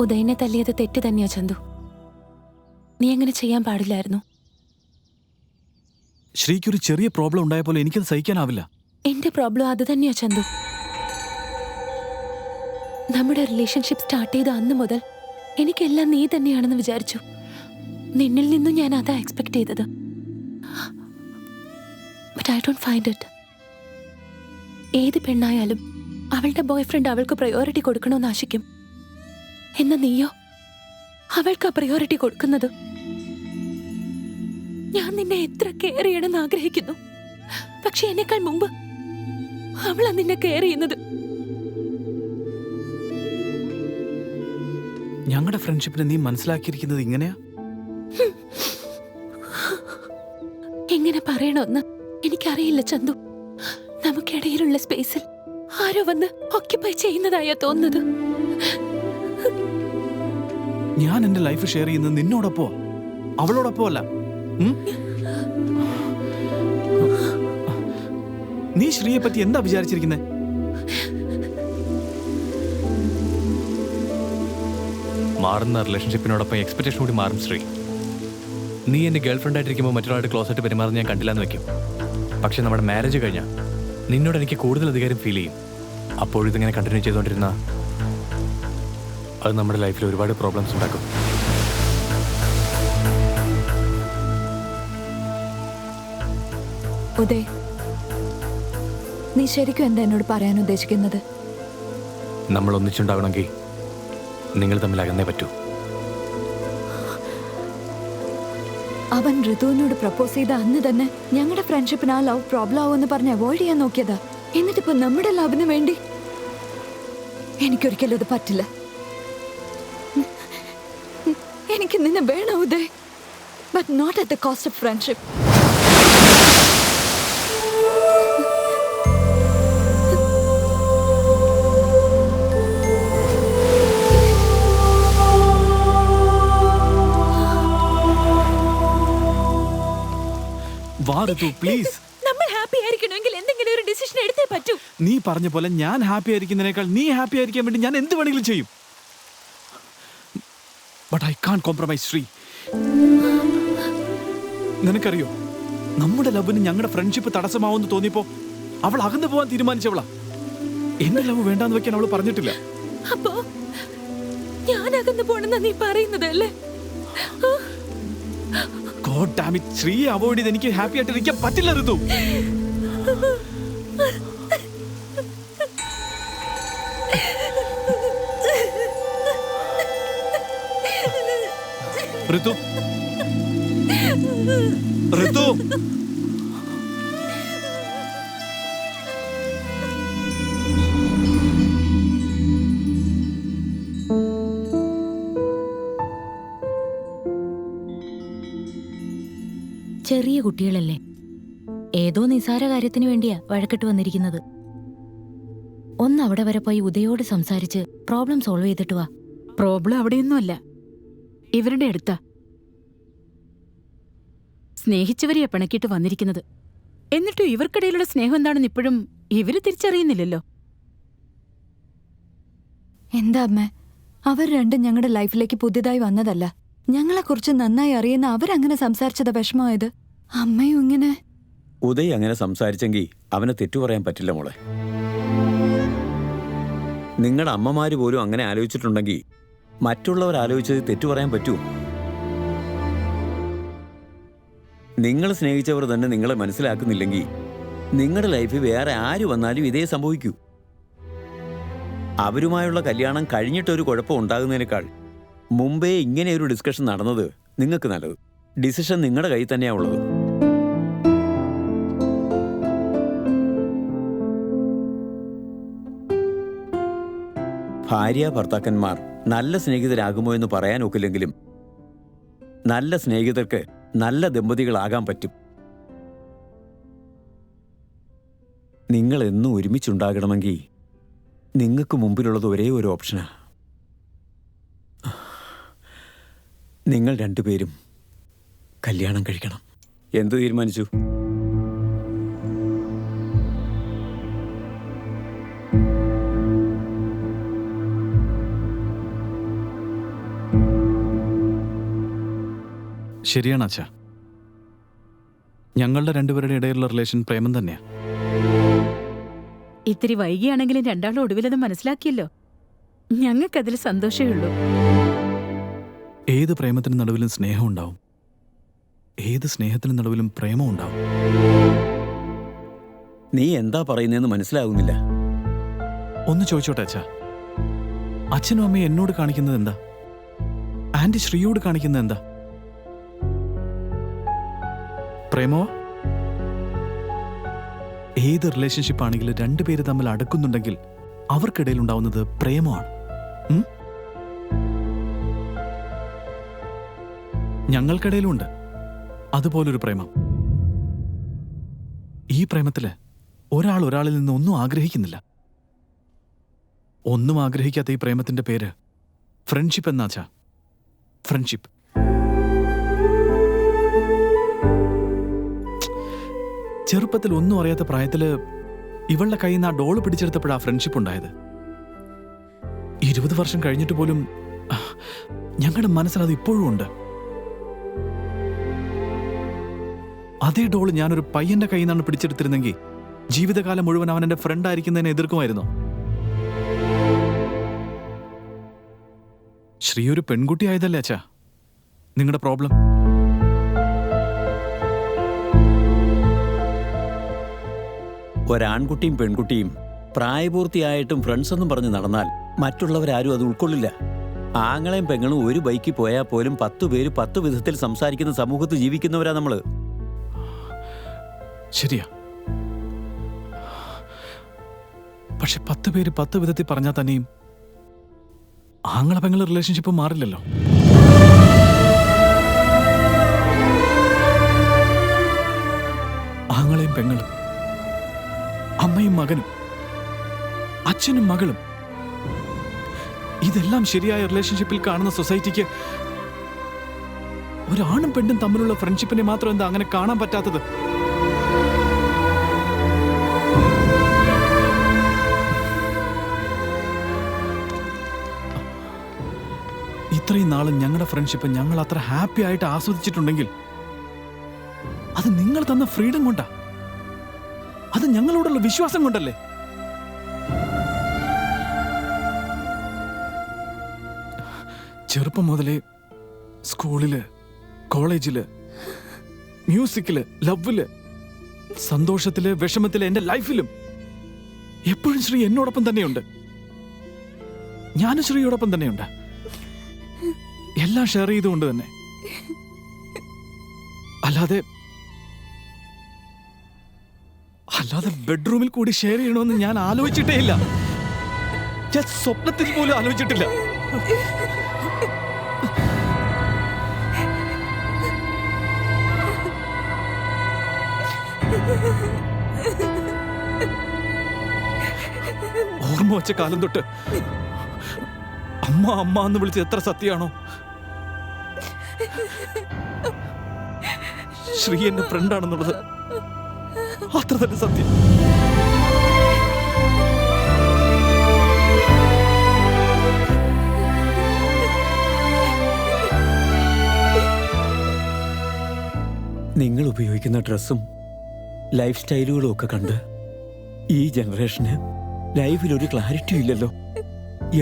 ഉദയനെ തല്ലിയത് തെറ്റ് തന്നെയാ ചന്തു. നീ അങ്ങനെ ചെയ്യാൻ പാടില്ലായിരുന്നു. ശ്രീക്കൊരു ചെറിയ പ്രോബ്ലം ഉണ്ടായപ്പോൾ എനിക്കത് സഹിക്കാനാവില്ല. എന്റെ പ്രോബ്ലം അത് തന്നെയാ ചന്തു. നമ്മുടെ റിലേഷൻഷിപ്പ് സ്റ്റാർട്ട് ചെയ്ത അന്ന് മുതൽ എനിക്കെല്ലാം നീ തന്നെയാണെന്ന് വിചാരിച്ചു. നിന്നിൽ നിന്നും ഞാൻ അതാ എക്സ്പെക്ട് ചെയ്തത്. But I don't find it. ഏത് പെണ്ണായാലും അവളുടെ ബോയ്ഫ്രണ്ട് അവൾക്ക് പ്രയോറിറ്റി കൊടുക്കണമെന്ന് ആശിക്കും. എന്നാ നീയോ അവൾക്ക് ആ പ്രയോറിറ്റി കൊടുക്കുന്നത്? ഞാൻ നിന്നെ എത്ര കെയർ ചെയ്യണമെന്ന് ആഗ്രഹിക്കുന്നു, പക്ഷെ എന്നെക്കാൾ മുമ്പ് അവളാ നിന്നെ കെയർ ചെയ്യുന്നത്. ഞങ്ങളുടെ ഫ്രണ്ട്ഷിപ്പിനെ നീ മനസ്സിലാക്കിയിരിക്കുന്നത് ഇങ്ങനെയാ? എങ്ങനെ പറയണമെന്ന് എനിക്കറിയില്ല ചന്തു. നമുക്കിടയിലുള്ള സ്പേസിൽ ആരോ വന്ന് ഓക്യുപ്പൈ ചെയ്യുന്നതായാ തോന്നുന്നത്. ഞാൻ എന്റെ ലൈഫ് ഷെയർ ചെയ്യുന്നത് നിന്നോടൊപ്പോ, അവളോടൊപ്പോ അല്ല. നീ ശ്രീയെ പറ്റി എന്താ വിചാരിച്ചിരിക്കുന്നത്? മാറുന്ന റിലേഷൻഷിപ്പിനോടൊപ്പം എക്സ്പെക്ടേഷൻ കൂടി മാറും ശ്രീ. നീ എന്റെ ഗേൾ ഫ്രണ്ട് ആയിട്ടിരിക്കുമ്പോൾ മറ്റൊരാളുടെ ക്ലോസ് ആയിട്ട് പെരുമാറുന്ന ഞാൻ കണ്ടില്ലാന്ന് വെക്കും. പക്ഷെ നമ്മുടെ മാരേജ് കഴിഞ്ഞാൽ നിന്നോട് എനിക്ക് കൂടുതൽ അധികാരം ഫീൽ ചെയ്യും. അപ്പോഴിതിങ്ങനെ കണ്ടിന്യൂ ചെയ്തുകൊണ്ടിരുന്ന അത് നമ്മുടെ ലൈഫിൽ ഒരുപാട് പ്രോബ്ലംസ് ഉണ്ടാക്കും. ഉദയ്, നീ ശരിക്കും എന്താ എന്നോട് പറയാൻ ഉദ്ദേശിക്കുന്നത്? നമ്മൾ ഒന്നിച്ചുണ്ടാകണമെങ്കിൽ നിങ്ങൾ തമ്മിൽ അകന്നേ പറ്റൂ. അവൻ ഋതുവിനോട് പ്രപ്പോസ് ചെയ്ത അന്ന് തന്നെ ഞങ്ങളുടെ ഫ്രണ്ട്ഷിപ്പിന് ആ ലവ് പ്രോബ്ലം ആവുമെന്ന് പറഞ്ഞ് അവോയ്ഡ് ചെയ്യാൻ നോക്കിയതാ. എന്നിട്ടിപ്പോ നമ്മുടെ ലവിന് വേണ്ടി എനിക്കൊരിക്കലും അത് പറ്റില്ല. എനിക്ക് നിന്നെ വേണം Uday, but not at the cost of friendship. Please, നമ്മൾ ഹാപ്പി ആയിരിക്കണമെങ്കിൽ എന്തെങ്കിലും ഒരു ഡിസിഷൻ എടുത്തേ പറ്റൂ. നീ പറഞ്ഞ പോലെ ഞാൻ ഹാപ്പി ആയിരിക്കുന്നതിനേക്കാൾ നീ ഹാപ്പി ആയിരിക്കാൻ വേണ്ടി ഞാൻ എന്ത് വേണമെങ്കിലും ചെയ്യും. But I can't compromise Shri. നിനക്കറിയോ, നമ്മുടെ ലവിന് ഞങ്ങളുടെ ഫ്രണ്ട്ഷിപ്പ് തടസ്സമാവുമെന്ന് തോന്നിയപ്പോ അവൾ അകന്നു പോവാൻ തീരുമാനിച്ചവളാ. എന്റെ ലവ് വേണ്ടാന്ന് വെക്കാൻ അവൾ പറഞ്ഞിട്ടില്ല. അപ്പോ ഞാൻ അകന്നു പോണെന്നാ നീ പറയുന്നത് അല്ലേ? God damn it, ശ്രീയെ അവോയ്ഡ് ചെയ്ത് എനിക്ക് ഹാപ്പി ആയിട്ട് ഇരിക്കാൻ പറ്റില്ല ഋതു. ഋതു, ഋതു, ചെറിയ കുട്ടികളല്ലേ, ഏതോ നിസാര കാര്യത്തിന് വേണ്ടിയാ വഴക്കിട്ട് വന്നിരിക്കുന്നത്. ഒന്ന് അവിടെ വരെ പോയി ഉദയോട് സംസാരിച്ച് പ്രോബ്ലം സോൾവ് ചെയ്തിട്ട് വാ. പ്രോബ്ലം അവിടെയൊന്നുമല്ല, ഇവരുടെ അടുത്താ. സ്നേഹിച്ചവരെയാ പിണക്കിട്ട് വന്നിരിക്കുന്നത്. എന്നിട്ടും ഇവർക്കിടയിലുള്ള സ്നേഹം എന്താണെന്ന് ഇപ്പോഴും ഇവര് തിരിച്ചറിയുന്നില്ലല്ലോ. എന്താ അമ്മ, അവർ രണ്ടും ഞങ്ങളുടെ ലൈഫിലേക്ക് പുതിയതായി വന്നതല്ല. ഞങ്ങളെക്കുറിച്ച് നന്നായി അറിയുന്ന അവരങ്ങനെ സംസാരിച്ചത് വിഷമമായത്. അമ്മയും ഇങ്ങനെ. ഉദയ് അങ്ങനെ സംസാരിച്ചെങ്കിൽ അവനെ തെറ്റു പറയാൻ പറ്റില്ല മോളെ. നിങ്ങളുടെ അമ്മമാര് പോലും അങ്ങനെ ആലോചിച്ചിട്ടുണ്ടെങ്കിൽ മറ്റുള്ളവർ ആലോചിച്ചത് തെറ്റു പറയാൻ പറ്റൂ? നിങ്ങൾ സ്നേഹിച്ചവർ തന്നെ നിങ്ങളെ മനസ്സിലാക്കുന്നില്ലെങ്കിൽ നിങ്ങളുടെ ലൈഫിൽ വേറെ ആര് വന്നാലും ഇതേ സംഭവിക്കൂ. അവരുമായുള്ള കല്യാണം കഴിഞ്ഞിട്ടൊരു കുഴപ്പം ഉണ്ടാകുന്നതിനേക്കാൾ മുമ്പേ ഇങ്ങനെ ഒരു ഡിസ്കഷൻ നടന്നത് നിങ്ങൾക്ക് നല്ലത്. ഡിസിഷൻ നിങ്ങളുടെ കയ്യിൽ തന്നെയാ ഉള്ളത്. ഭാര്യ ഭർത്താക്കന്മാർ നല്ല സ്നേഹിതരാകുമോ എന്ന് പറയാൻ ഒക്കില്ലെങ്കിലും നല്ല സ്നേഹിതർക്ക് നല്ല ദമ്പതികളാകാൻ പറ്റും. നിങ്ങൾ എന്നും ഒരുമിച്ചുണ്ടാകണമെങ്കിൽ നിങ്ങൾക്ക് മുമ്പിലുള്ളത് ഒരേ ഒരു ഓപ്ഷനാ. നിങ്ങൾ രണ്ടുപേരും കല്യാണം കഴിക്കണം. എന്തു തീരുമാനിച്ചു? ശരിയാണ് അച്ഛാ. ഞങ്ങളുടെ രണ്ടുപേരുടെ ഇടയിലുള്ള റിലേഷൻ പ്രേമം തന്നെയാ. ഇത്തിരി വൈകിയാണെങ്കിലും രണ്ടാളും ഒടുവിലത് മനസ്സിലാക്കിയല്ലോ. ഞങ്ങൾക്കതിൽ സന്തോഷമേ ഉള്ളൂ. ഏത് പ്രേമത്തിന് നടുവിലും സ്നേഹം ഉണ്ടാവും, ഏത് സ്നേഹത്തിന് നടുവിലും പ്രേമം ഉണ്ടാവും. നീ എന്താ പറയുന്നതെന്ന് മനസ്സിലാകുന്നില്ല. ഒന്ന് ചോദിച്ചോട്ടെ അച്ഛാ, അച്ഛനും അമ്മയും എന്നോട് കാണിക്കുന്നത് എന്താ, ആന്റി ശ്രീയോട് കാണിക്കുന്നത് എന്താ? പ്രേമോ? ഏത് റിലേഷൻഷിപ്പ് ആണെങ്കിലും രണ്ടുപേര് തമ്മിൽ അടുക്കുന്നുണ്ടെങ്കിൽ അവർക്കിടയിൽ ഉണ്ടാവുന്നത് പ്രേമമാണ്. ഞങ്ങൾക്കിടയിലുണ്ട് അതുപോലൊരു പ്രേമം. ഈ പ്രേമത്തില് ഒരാൾ ഒരാളിൽ നിന്ന് ഒന്നും ആഗ്രഹിക്കുന്നില്ല. ഒന്നും ആഗ്രഹിക്കാത്ത ഈ പ്രേമത്തിന്റെ പേര് ഫ്രണ്ട്ഷിപ്പ് എന്നാച്ചാ. ഫ്രണ്ട്ഷിപ്പ്. ചെറുപ്പത്തിൽ ഒന്നും അറിയാത്ത പ്രായത്തില് ഇവളുടെ കയ്യിൽ നിന്ന് ആ ഡോള് പിടിച്ചെടുത്തപ്പോഴാ ഫ്രണ്ട്ഷിപ്പ് ഉണ്ടായത്. 20 വർഷം കഴിഞ്ഞിട്ട് പോലും ഞങ്ങളുടെ മനസ്സിൽ അത് ഇപ്പോഴും ഉണ്ട്. അതേ ഡോള് ഞാനൊരു പയ്യന്റെ കയ്യിൽ നിന്നാണ് പിടിച്ചെടുത്തിരുന്നെങ്കിൽ ജീവിതകാലം മുഴുവൻ അവൻ എന്റെ ഫ്രണ്ട് ആയിരിക്കുന്നതിനെ എതിർക്കുമായിരുന്നു. ശ്രീ ഒരു പെൺകുട്ടി ആയതല്ലേ അച്ഛാ നിങ്ങളുടെ പ്രോബ്ലം? ഒരാൺകുട്ടിയും പെൺകുട്ടിയും പ്രായപൂർത്തിയായിട്ടും ഫ്രണ്ട്സ് എന്നും പറഞ്ഞ് നടന്നാൽ മറ്റുള്ളവരാരും അത് ഉൾക്കൊള്ളില്ല. ആങ്ങളെയും പെങ്ങളും ഒരു ബൈക്കിൽ പോയാൽ പോലും 10 പേര് 10 വിധത്തിൽ സംസാരിക്കുന്ന സമൂഹത്ത് ജീവിക്കുന്നവരാ നമ്മള്. ശരിയാ. പക്ഷെ 10 പേര് 10 വിധത്തിൽ പറഞ്ഞാൽ തന്നെയും ആങ്ങളെ പെങ്ങളെ റിലേഷൻഷിപ്പ് മാറില്ലല്ലോ. ആങ്ങളെയും പെങ്ങളും, അമ്മയും മകനും, അച്ഛനും മകളും, ഇതെല്ലാം ശരിയായ റിലേഷൻഷിപ്പിൽ കാണുന്ന സൊസൈറ്റിക്ക് ഒരാണും പെണ്ണും തമ്മിലുള്ള ഫ്രണ്ട്ഷിപ്പിനെ മാത്രം എന്താ അങ്ങനെ കാണാൻ പറ്റാത്തത്? ഇത്രയും നാളും ഞങ്ങളുടെ ഫ്രണ്ട്ഷിപ്പ് ഞങ്ങൾ അത്ര ഹാപ്പി ആയിട്ട് ആസ്വദിച്ചിട്ടുണ്ടെങ്കിൽ അത് നിങ്ങൾ തന്ന ഫ്രീഡം കൊണ്ടാ, അത് ഞങ്ങളോടുള്ള വിശ്വാസം കൊണ്ടല്ലേ? ചെറുപ്പം മുതലേ സ്കൂളില്, കോളേജില്, മ്യൂസിക്കില്, ലവില്, സന്തോഷത്തില്, വിഷമത്തില്, എന്റെ ലൈഫിലും എപ്പോഴും ശ്രീ എന്നോടൊപ്പം തന്നെയുണ്ട്. ഞാനും ശ്രീയോടൊപ്പം തന്നെയുണ്ട്. എല്ലാം ഷെയർ ചെയ്തുകൊണ്ട് തന്നെ. അല്ലാതെ ബെഡ്റൂമിൽ കൂടി ഷെയർ ചെയ്യണമെന്ന് ഞാൻ ആലോചിച്ചിട്ടേ ഇല്ല. ഞാൻ സ്വപ്നത്തിൽ പോലും ആലോചിച്ചിട്ടില്ല. ഓർമ്മ വച്ച കാലം തൊട്ട് അമ്മ അമ്മ എന്ന് വിളിച്ച് എത്ര സത്യമാണോ, ശ്രീ എന്റെ ഫ്രണ്ടാണെന്നുള്ളത് അത്ര തന്നെ സത്യം. നിങ്ങൾ ഉപയോഗിക്കുന്ന ഡ്രസ്സും ലൈഫ് സ്റ്റൈലുകളും ഒക്കെ കണ്ട് ഈ ജനറേഷന് ലൈഫിലൊരു ക്ലാരിറ്റിയും ഇല്ലല്ലോ.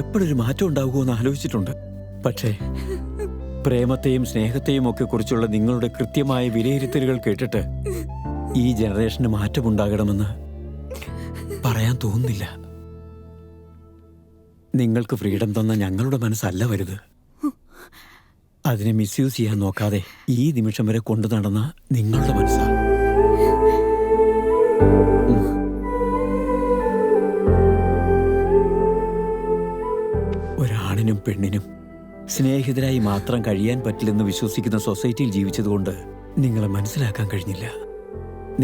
എപ്പോഴൊരു മാറ്റം ഉണ്ടാകുമോ എന്ന് ആലോചിച്ചിട്ടുണ്ട്. പക്ഷേ പ്രേമത്തെയും സ്നേഹത്തെയും ഒക്കെ കുറിച്ചുള്ള നിങ്ങളുടെ കൃത്യമായ വിലയിരുത്തലുകൾ കേട്ടിട്ട് ഈ ജനറേഷന് മാറ്റമുണ്ടാകണമെന്ന് പറയാൻ തോന്നുന്നില്ല. നിങ്ങൾക്ക് ഫ്രീഡം തന്ന ഞങ്ങളുടെ മനസ്സല്ല വലുത്. അതിനെ മിസ്യൂസ് ചെയ്യാൻ നോക്കാതെ ഈ നിമിഷം വരെ കൊണ്ടു നടന്ന നിങ്ങളുടെ മനസ്സാണ്. ഒരാണിനും പെണ്ണിനും സ്നേഹിതരായി മാത്രം കഴിയാൻ പറ്റില്ലെന്ന് വിശ്വസിക്കുന്ന സൊസൈറ്റിയിൽ ജീവിച്ചതുകൊണ്ട് നിങ്ങളെ മനസ്സിലാക്കാൻ കഴിഞ്ഞില്ല.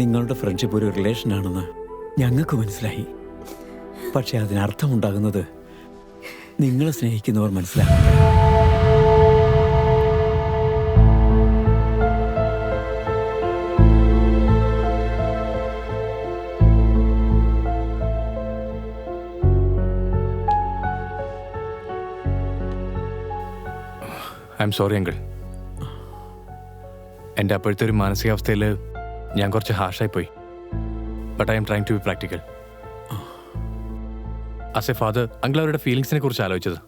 നിങ്ങളുടെ ഫ്രണ്ട്ഷിപ്പ് ഒരു റിലേഷനാണെന്ന് ഞങ്ങൾക്ക് മനസ്സിലായി. പക്ഷെ അതിനർത്ഥമുണ്ടാകുന്നത് നിങ്ങളെ സ്നേഹിക്കുന്നവർ മനസ്സിലാക്കുക. I am sorry uncle. എൻ്റെ അപ്പോഴത്തെ ഒരു മാനസികാവസ്ഥയിൽ ഞാൻ കുറച്ച് ഹാർഷായി പോയി. But I am trying to be practical. As a father uncle അവരുടെ ഫീലിങ്സിനെ കുറിച്ച് ആലോചിച്ചത്.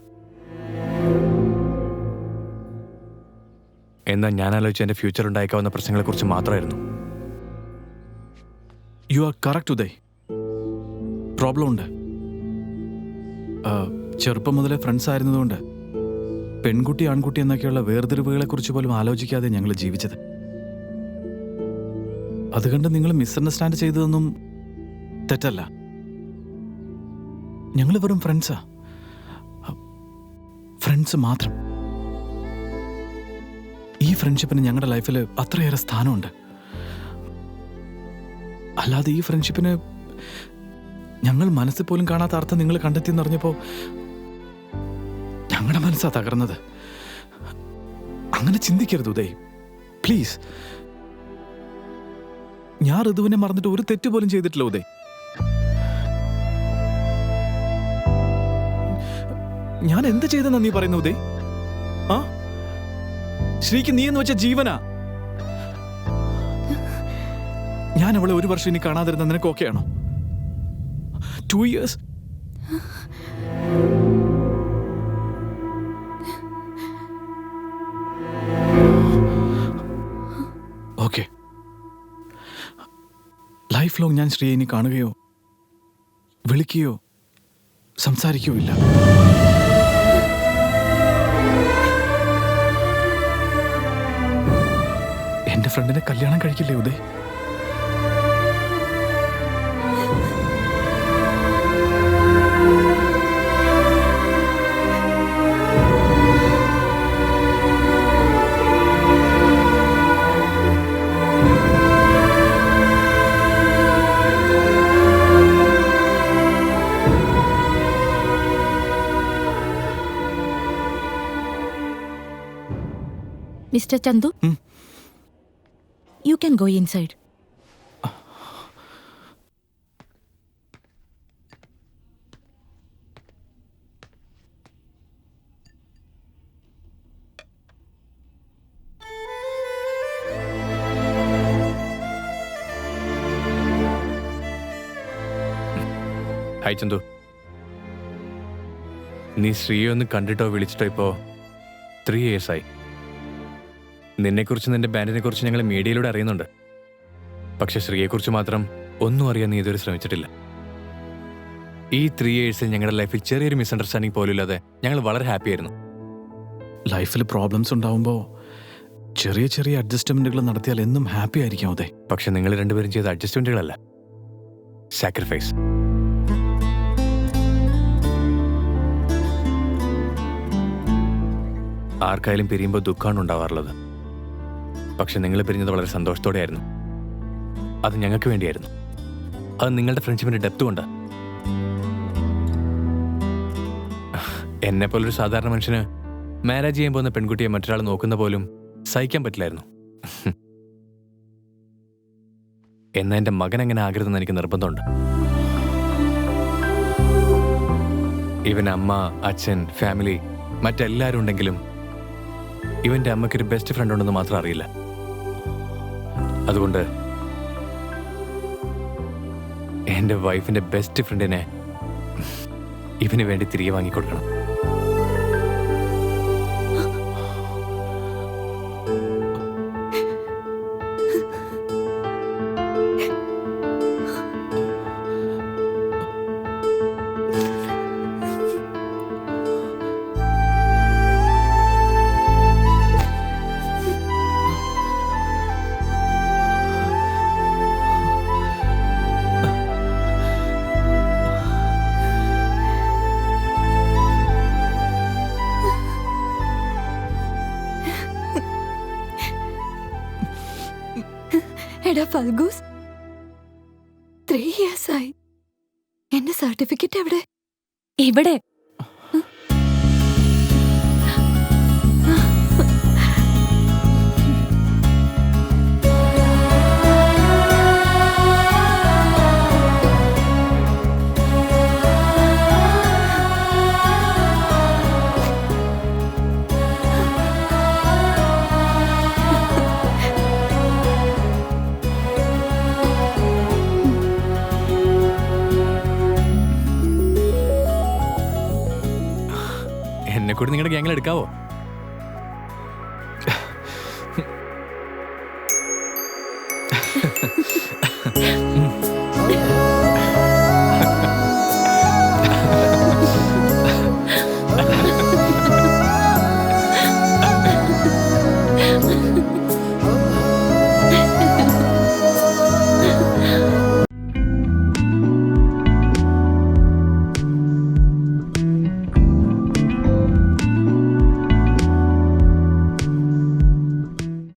എന്നാൽ ഞാൻ ആലോചിച്ച എൻ്റെ ഫ്യൂച്ചർ ഉണ്ടായേക്കാവുന്ന പ്രശ്നങ്ങളെക്കുറിച്ച് മാത്രമായിരുന്നു. You are correct Uday. Problem ഉണ്ട്. ചെറുപ്പം മുതലേ ഫ്രണ്ട്സ് ആയിരുന്നതുകൊണ്ട് പെൺകുട്ടി ആൺകുട്ടി എന്നൊക്കെയുള്ള വേർതിരിവുകളെ കുറിച്ച് പോലും ആലോചിക്കാതെ ഞങ്ങൾ ജീവിച്ചത്. അതുകൊണ്ട് നിങ്ങൾ മിസ്അണ്ടർസ്റ്റാൻഡ് ചെയ്തതൊന്നും തെറ്റല്ല. ഞങ്ങൾ വെറും ഫ്രണ്ട്സാ, ഫ്രണ്ട്സ് മാത്രം. ഈ ഫ്രണ്ട്ഷിപ്പിന് ഞങ്ങളുടെ ലൈഫിൽ അത്രയേറെ സ്ഥാനമുണ്ട്. അല്ലാതെ ഈ ഫ്രണ്ട്ഷിപ്പിന് ഞങ്ങൾ മനസ്സിൽ പോലും കാണാത്ത അർത്ഥം നിങ്ങൾ കണ്ടെത്തിയെന്ന് അറിഞ്ഞപ്പോൾ ഞങ്ങളുടെ മനസ്സാ തകർന്നത്. അങ്ങനെ ചിന്തിക്കരുത് ഉദയ്, പ്ലീസ്. ഞാൻ ഋതുവിനെ മറന്നിട്ട് ഒരു തെറ്റ് പോലും ചെയ്തിട്ടില്ല ഉദയ്. ഞാൻ എന്ത് ചെയ്തെന്നാ നീ പറയുന്നു ഉദയ്? ആ, ശ്രീക്ക് നീ എന്ന് വെച്ച ജീവനാ. ഞാൻ അവളെ 1 വർഷം ഇനി കാണാതിരുന്ന നിനക്ക് ഓക്കെയാണോ? 2 years? ഓക്കെ. ലൈഫ് ലോങ് ഞാൻ ശ്രീയെ ഇനി കാണുകയോ വിളിക്കുകയോ സംസാരിക്കുകയോ ഇല്ല. എന്റെ ഫ്രണ്ടിനെ കല്യാണം കഴിക്കില്ലേ Uday? Mister Chandu, you can go inside. Hi Chandu. നീ ശ്രീയെ ഒന്ന് കണ്ടിട്ടോ വിളിച്ചിട്ടോ ഇപ്പോൾ 3 years ആയി. നിന്നെക്കുറിച്ച് നിന്റെ ബാൻഡിനെ കുറിച്ച് ഞങ്ങൾ മീഡിയയിലൂടെ അറിയുന്നുണ്ട്. പക്ഷെ ശ്രീയെക്കുറിച്ച് മാത്രം ഒന്നും അറിയാൻ നീ ഇതുവരെ ശ്രമിച്ചിട്ടില്ല. ഈ 3 yearsൽ ഞങ്ങളുടെ ലൈഫിൽ ചെറിയൊരു മിസ്അണ്ടർസ്റ്റാൻഡിങ് പോലും ഇല്ലാതെ ഞങ്ങൾ വളരെ ഹാപ്പി ആയിരുന്നു. ലൈഫിൽ പ്രോബ്ലംസ് ഉണ്ടാവുമ്പോൾ ചെറിയ ചെറിയ അഡ്ജസ്റ്റ്മെന്റുകൾ നടത്തിയാൽ എന്നും ഹാപ്പി ആയിരിക്കാം ഉദയ്. പക്ഷെ നിങ്ങൾ രണ്ടുപേരും ചെയ്ത അഡ്ജസ്റ്റ്മെന്റുകളല്ല, സാക്രിഫൈസ്. ആർക്കായാലും പിരിയുമ്പോൾ ദുഃഖമാണ് ഉണ്ടാവാറുള്ളത്. പക്ഷെ നിങ്ങൾ പിരിഞ്ഞത് വളരെ സന്തോഷത്തോടെയായിരുന്നു. അത് ഞങ്ങൾക്ക് വേണ്ടിയായിരുന്നു. അത് നിങ്ങളുടെ ഫ്രണ്ട്ഷിപ്പിന്റെ ഡെപ്ത് കൊണ്ട്. എന്നെപ്പോലൊരു സാധാരണ മനുഷ്യന് മാരേജ് ചെയ്യാൻ പോകുന്ന പെൺകുട്ടിയെ മറ്റൊരാൾ നോക്കുന്ന പോലും സഹിക്കാൻ പറ്റില്ലായിരുന്നു. എന്നാൽ എൻ്റെ മകൻ എങ്ങനെ ആകരുതെന്ന് എനിക്ക് നിർബന്ധമുണ്ട്. ഇവൻ അമ്മ, അച്ഛൻ, ഫാമിലി, മറ്റെല്ലാവരും ഉണ്ടെങ്കിലും ഇവന്റെ അമ്മയ്ക്കൊരു ബെസ്റ്റ് ഫ്രണ്ട് ഉണ്ടെന്ന് മാത്രം അറിയില്ല. അതുകൊണ്ട് എൻ്റെ വൈഫിന്റെ ബെസ്റ്റ് ഫ്രണ്ടിനെ ഇവന് വേണ്ടി തിരികെ വാങ്ങിക്കൊടുക്കണം. എടാ ഫൽഗൂസ്, 3 years ആയി. എന്റെ സർട്ടിഫിക്കറ്റ് എവിടെ? ഇവിടെ. എന്നെ കൂടി നിങ്ങളുടെ ഗ്യാങ്ങിൽ എടുക്കാവോ?